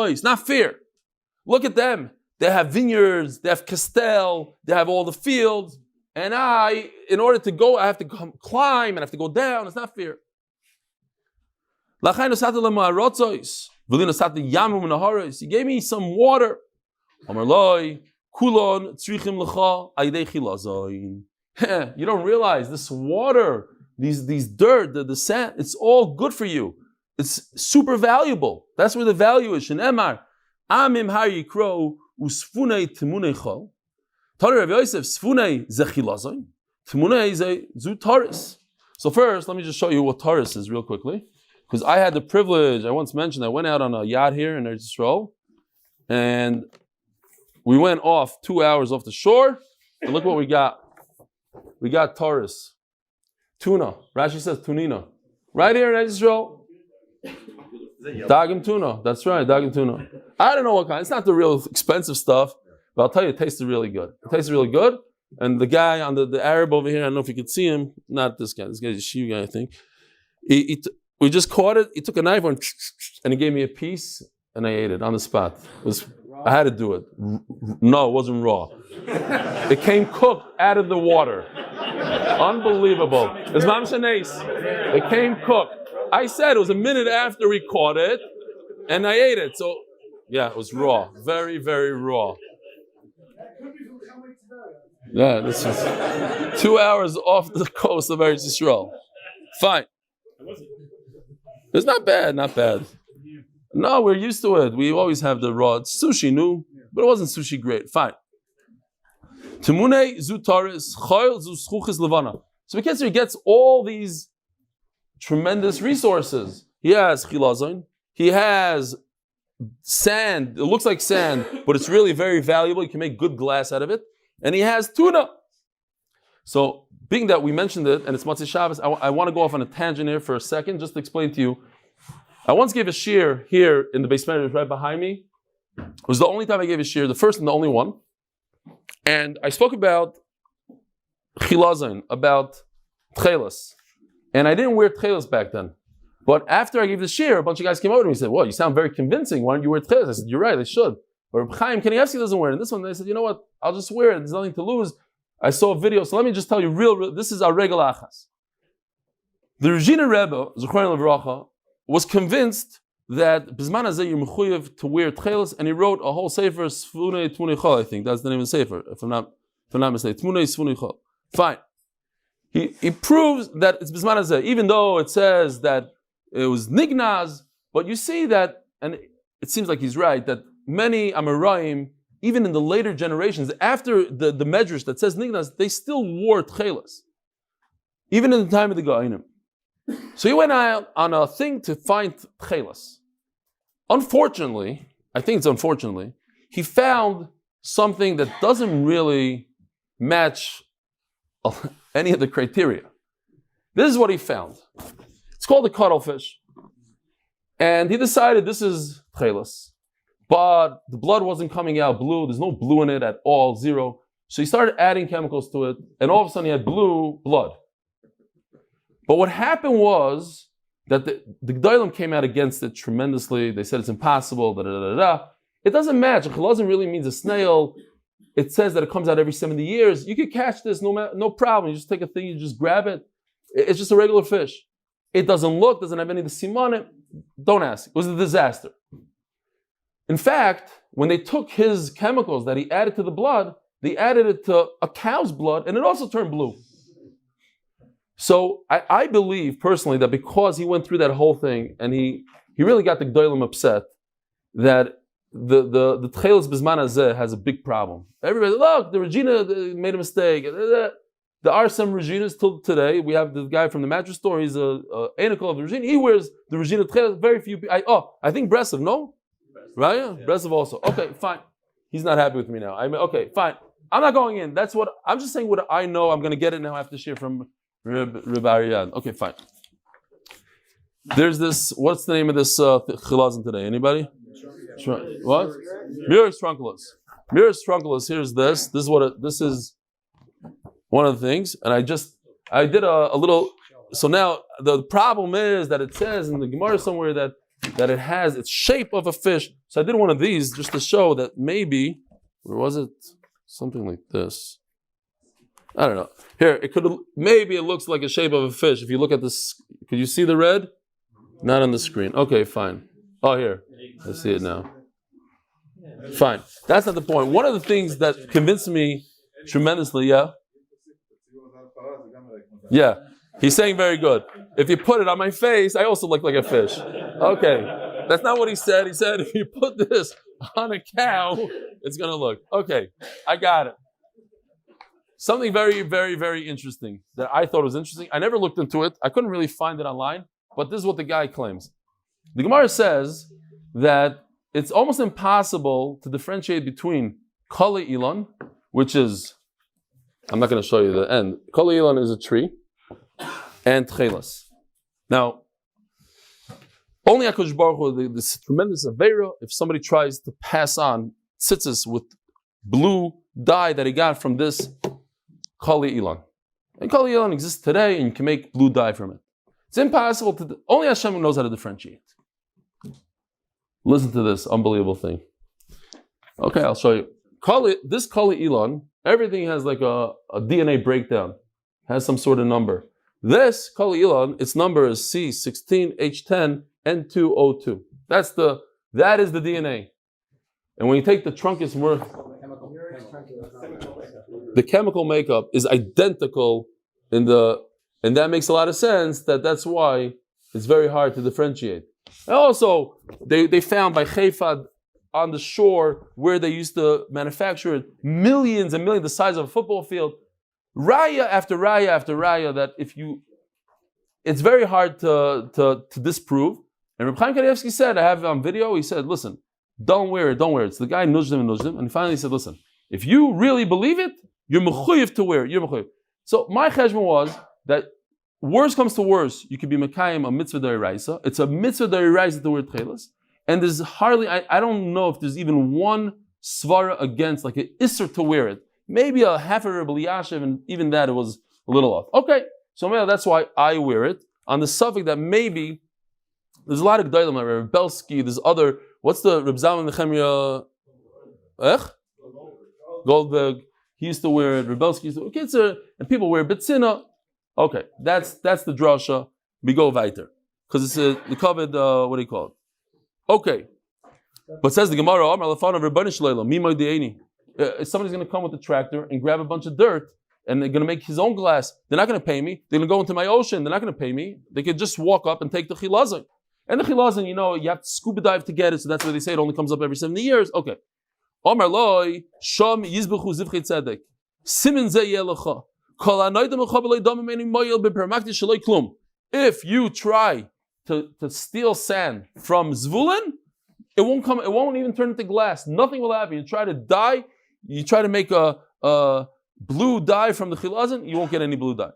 It's not fair. Look at them. They have vineyards, they have Castel, they have all the fields. And in order to go, I have to climb and I have to go down. It's not fair. He gave me some water. You don't realize this water, these dirt, the sand, it's all good for you. It's super valuable. That's where the value is. Shenemar, amim hayikro usfunei timunei chol. Tari Rav Yosef, sfunei ze Chilazon, timunei ze zu taris. So first, let me just show you what taris is real quickly. Because I had the privilege, I once mentioned, I went out on a yacht here in Eretz Yisrael, and we went off 2 hours off the shore, and look what we got. We got taurus, tuna. Rashi says tunina. Right here in Israel. Dagim tuna. That's right, dagim tuna. I don't know what kind. It's not the real expensive stuff, but I'll tell you, it tasted really good. It tasted really good. And the guy on the Arab over here, I don't know if you could see him. Not this guy. This guy's a Shiu guy, I think. We just caught it. He took a knife and he gave me a piece, and I ate it on the spot. I had to do it. No, it wasn't raw. It came cooked out of the water. Unbelievable. It's mamshanes. It came cooked. I said it was a minute after we caught it, and I ate it. So, yeah, it was raw. Very, very raw. Yeah, this is 2 hours off the coast of Eretz Yisrael. Fine. It's not bad, not bad. No, we're used to it. We always have the raw. It's sushi, new, but it wasn't sushi great. Fine. Timune zu taris, choil zu schuchis levana. So he gets all these tremendous resources. He has Chilazon. He has sand. It looks like sand, but it's really very valuable. You can make good glass out of it. And he has tuna. So, being that we mentioned it, and it's Matzah Shabbos, I want to go off on a tangent here for a second, just to explain to you. I once gave a shiur here in the Beis Medrash right behind me. It was the only time I gave a shiur, the first and the only one. And I spoke about Chilazon, about Techeiles. And I didn't wear Techeiles back then. But after I gave the shiur, a bunch of guys came over to me and said, well, you sound very convincing. Why don't you wear Techeiles? I said, you're right, I should. But Chaim Kanievsky doesn't wear it. And this one, they said, you know what? I'll just wear it. There's nothing to lose. I saw a video. So let me just tell you this is our Regel Achas. The Regina Rebbe, Zechron Levracha, was convinced that Bizman Hazeh you're mechuyev to wear Techeiles, and he wrote a whole sefer, Sfunei Tmunei Chol, I think. That's the name of the sefer, if I'm not mistaken. Tmunei Sfunei Chol. Fine. He proves that it's Bizman Hazeh, even though it says that it was Nignaz, but you see that, and it seems like he's right, that many Amoraim, even in the later generations, after the Medrash that says Nignaz, they still wore Techeiles. Even in the time of the Gaonim. So he went out on a thing to find Techeiles. Unfortunately, I think it's unfortunately, he found something that doesn't really match any of the criteria. This is what he found. It's called a cuttlefish. And he decided this is Techeiles. But the blood wasn't coming out blue. There's no blue in it at all, zero. So he started adding chemicals to it, and all of a sudden he had blue blood. But what happened was that the G'daylim came out against it tremendously. They said it's impossible, It doesn't match. A Chilazon really means a snail. It says that it comes out every 70 years. You could catch this, no problem. You just take a thing, you just grab it. It's just a regular fish. It doesn't have any of the simon. Don't ask. It was a disaster. In fact, when they took his chemicals that he added to the blood, they added it to a cow's blood, and it also turned blue. So I believe personally that because he went through that whole thing and he really got the G'daylim upset, that the Techeiles Bizman Hazeh has a big problem. Everybody, look, the Regina made a mistake. There are some Reginas till today. We have the guy from the mattress store. He's a anacle of the Regina. He wears the Regina Techeiles. Very few people. I think Breslov, no? Right? Yeah. Breslov also. Okay, fine. He's not happy with me now. Okay, fine. I'm not going in. I'm just saying what I know. I'm going to get it now after share from Reb Ariyad. Okay, fine. There's this, what's the name of this Chilazon today? Anybody? What? Mirus trunculus. Mirus trunculus, here's this. This is one of the things. And I did a little. So now the problem is that it says in the Gemara somewhere that it has its shape of a fish. So I did one of these just to show that maybe, where was it? Something like this. I don't know. Here, maybe it looks like a shape of a fish. If you look at this, could you see the red? Not on the screen. Okay, fine. Oh, here. I see it now. Fine. That's not the point. One of the things that convinced me tremendously, yeah. He's saying very good. If you put it on my face, I also look like a fish. Okay. That's not what he said. He said if you put this on a cow, it's going to look. Okay. I got it. Something very, very, very interesting that I thought was interesting. I never looked into it. I couldn't really find it online, but this is what the guy claims. The Gemara says that it's almost impossible to differentiate between Kali Elon, which is, I'm not going to show you the end. Kali Elon is a tree, and Techeiles. Now, only HaKadosh Baruch Hu, this tremendous Aveira, if somebody tries to pass on Tzitzis with blue dye that he got from this Kali Elon. And Kali Elon exists today, and you can make blue dye from it. It's impossible to, only Hashem knows how to differentiate. Listen to this unbelievable thing. Okay, I'll show you. This Kali Elon, everything has like a DNA breakdown, has some sort of number. This Kali Elon, its number is C16H10N2O2. That is the DNA. And when you take the truncus worth, the chemical makeup is identical and that makes a lot of sense. That's why it's very hard to differentiate. And also, they found by Haifa on the shore where they used to manufacture it, millions and millions, the size of a football field, raya after raya after raya, that it's very hard to disprove. And Reb Chaim Kanievsky said, I have it on video, he said, listen, don't wear it. So the guy nudged him, and finally said, listen, if you really believe it, you're mechuyev to wear it. You're mechuyev. So my cheshbon was that worst comes to worst, you could be mekayim a mitzvah d'oraisa. It's a mitzvah d'oraisa to wear Techeiles. And there's hardly, I don't know if there's even one svara against, like an isser to wear it. Maybe a half a Rebbe Yashiv, and even that it was a little off. Okay, so that's why I wear it. On the subject that maybe, there's a lot of G'daylim, like Rebbe Belsky, there's other, what's the Reb Zalman Nechemia? Goldberg, he used to wear it, Rebbe Belsky used to wear it, and people wear Betzina. Okay, that's the drasha. We go weiter. Because it's the covered, what do you call it? Okay. But says the Gemara, if somebody's going to come with a tractor and grab a bunch of dirt and they're going to make his own glass, they're not going to pay me. They're going to go into my ocean, they're not going to pay me. They could just walk up and take the Chilazon. And the Chilazon, you have to scuba dive to get it, so that's why they say it only comes up every 70 years. Okay. Omar loy, sham yizbechu zivchei tzedek. Simen ze yelecha. If you try to steal sand from Zvulun, it won't even turn into glass. Nothing will happen. You try to dye, you try to make a blue dye from the Chilazon, you won't get any blue dye.